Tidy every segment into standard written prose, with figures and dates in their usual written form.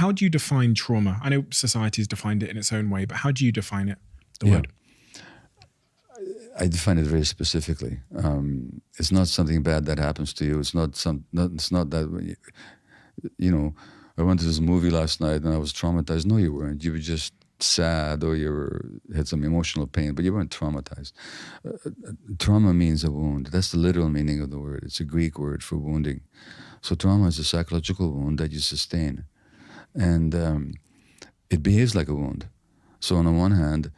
how do you define trauma? I know society has defined it in its own way, but how do you define it, the word? I define it very specifically. It's not something bad that happens to you. It's not that, I went to this movie last night and I was traumatized. No, you weren't. You were just sad, or had some emotional pain, but you weren't traumatized. Trauma means a wound. That's the literal meaning of the word. It's a Greek word for wounding. So trauma is a psychological wound that you sustain. And it behaves like a wound. So on the one hand,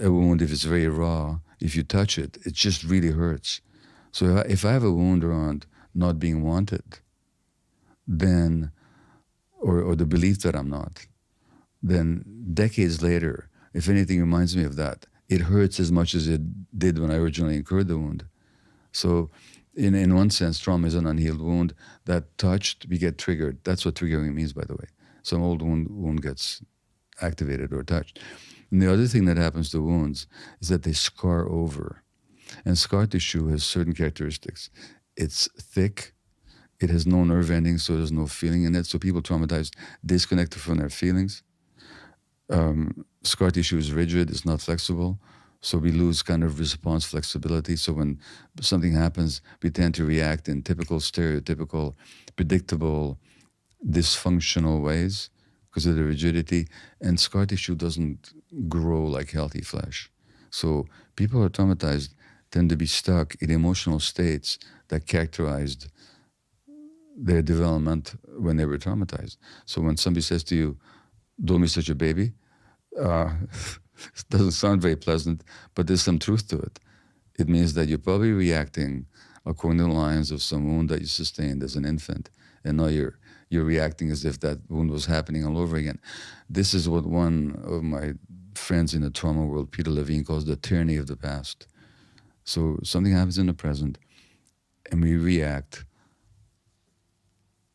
a wound, if it's very raw, if you touch it, it just really hurts. So if I have a wound around not being wanted, then, or the belief that I'm not, then decades later, if anything reminds me of that, it hurts as much as it did when I originally incurred the wound. So in one sense, trauma is an unhealed wound that touched, we get triggered. That's what triggering means, by the way. Some old wound gets activated or touched. And the other thing that happens to wounds is that they scar over. And scar tissue has certain characteristics. It's thick, it has no nerve endings, so there's no feeling in it. So people traumatized disconnected from their feelings. Scar tissue is rigid, it's not flexible, so we lose kind of response flexibility. So when something happens, we tend to react in typical, stereotypical, predictable, dysfunctional ways because of the rigidity. And scar tissue doesn't grow like healthy flesh. So people who are traumatized tend to be stuck in emotional states that characterized their development when they were traumatized. So when somebody says to you, "Don't be such a baby," it doesn't sound very pleasant, but there's some truth to it. It means that you're probably reacting according to the lines of some wound that you sustained as an infant, and now you're reacting as if that wound was happening all over again. This is what one of my friends in the trauma world, Peter Levine, calls the tyranny of the past. So something happens in the present, and we react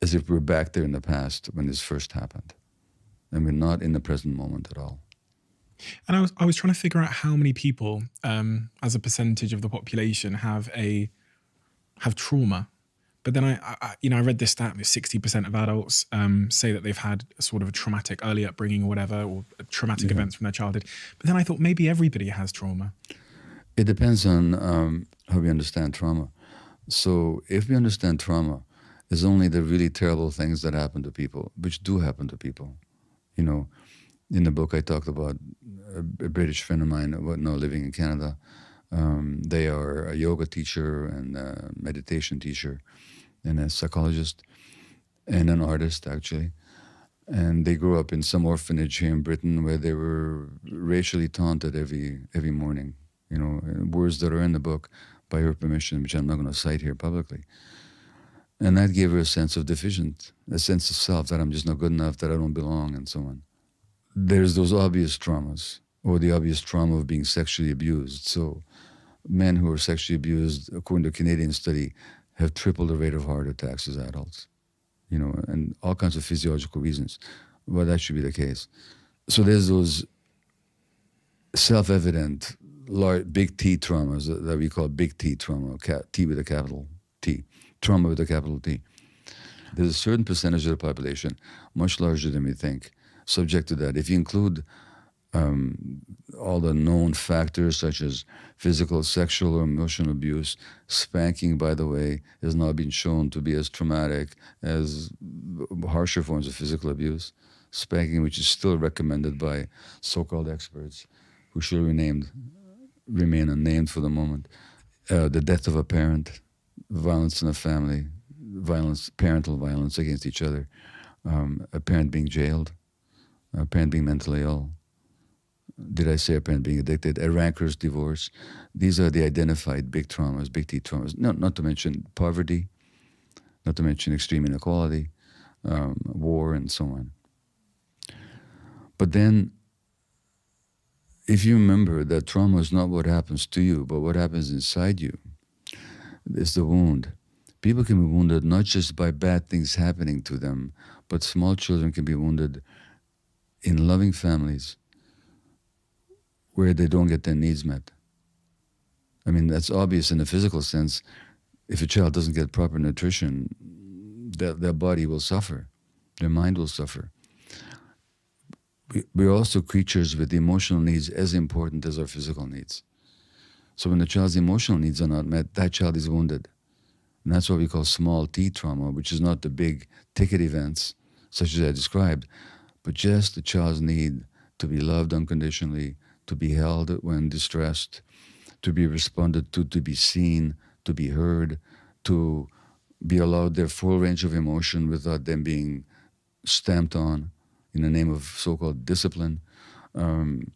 as if we're back there in the past when this first happened. And we're not in the present moment at all. And I was trying to figure out how many people, as a percentage of the population, have trauma. But then I read this stat that 60% of adults say that they've had a sort of a traumatic early upbringing or whatever, or traumatic events from their childhood. But then I thought maybe everybody has trauma. It depends on how we understand trauma. So if we understand trauma as only the really terrible things that happen to people, which do happen to people. In the book I talked about a British friend of mine now living in Canada. They are a yoga teacher and a meditation teacher and a psychologist and an artist, actually. And they grew up in some orphanage here in Britain where they were racially taunted every morning, words that are in the book by her permission, which I'm not going to cite here publicly. And that gave her a sense of deficient, a sense of self, that I'm just not good enough, that I don't belong, and so on. There's those obvious traumas, or the obvious trauma of being sexually abused. So men who are sexually abused, according to a Canadian study, have triple the rate of heart attacks as adults, and all kinds of physiological reasons why that should be the case. So there's those self-evident, big T traumas that we call big T trauma, T with a capital T. Trauma with a capital T. There's a certain percentage of the population, much larger than we think, subject to that. If you include all the known factors such as physical, sexual, or emotional abuse, spanking, by the way, has now been shown to be as traumatic as harsher forms of physical abuse. Spanking, which is still recommended by so-called experts, who should remain unnamed for the moment. The death of a parent, violence in a family, parental violence against each other, a parent being jailed, a parent being mentally ill. Did I say a parent being addicted? A rancorous divorce. These are the identified big traumas, big T traumas. No, not to mention poverty, not to mention extreme inequality, war, and so on. But then, if you remember that trauma is not what happens to you, but what happens inside you, it's the wound. People can be wounded not just by bad things happening to them, but small children can be wounded in loving families where they don't get their needs met. I mean, that's obvious in a physical sense. If a child doesn't get proper nutrition, their body will suffer, their mind will suffer. we're also creatures with emotional needs as important as our physical needs. So when the child's emotional needs are not met, that child is wounded. And that's what we call small T trauma, which is not the big ticket events, such as I described, but just the child's need to be loved unconditionally, to be held when distressed, to be responded to be seen, to be heard, to be allowed their full range of emotion without them being stamped on in the name of so-called discipline. Um,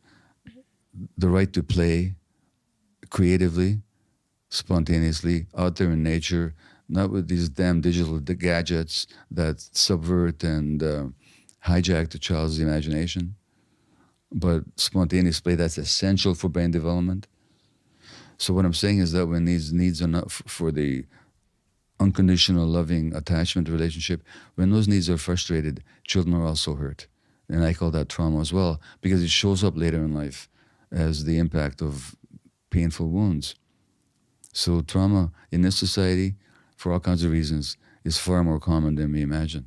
the right to play creatively, spontaneously, out there in nature, not with these damn digital gadgets that subvert and hijack the child's imagination, but spontaneous play that's essential for brain development. So what I'm saying is that when these needs are not for the unconditional loving attachment relationship, when those needs are frustrated, children are also hurt. And I call that trauma as well, because it shows up later in life as the impact of painful wounds. So trauma in this society, for all kinds of reasons, is far more common than we imagine.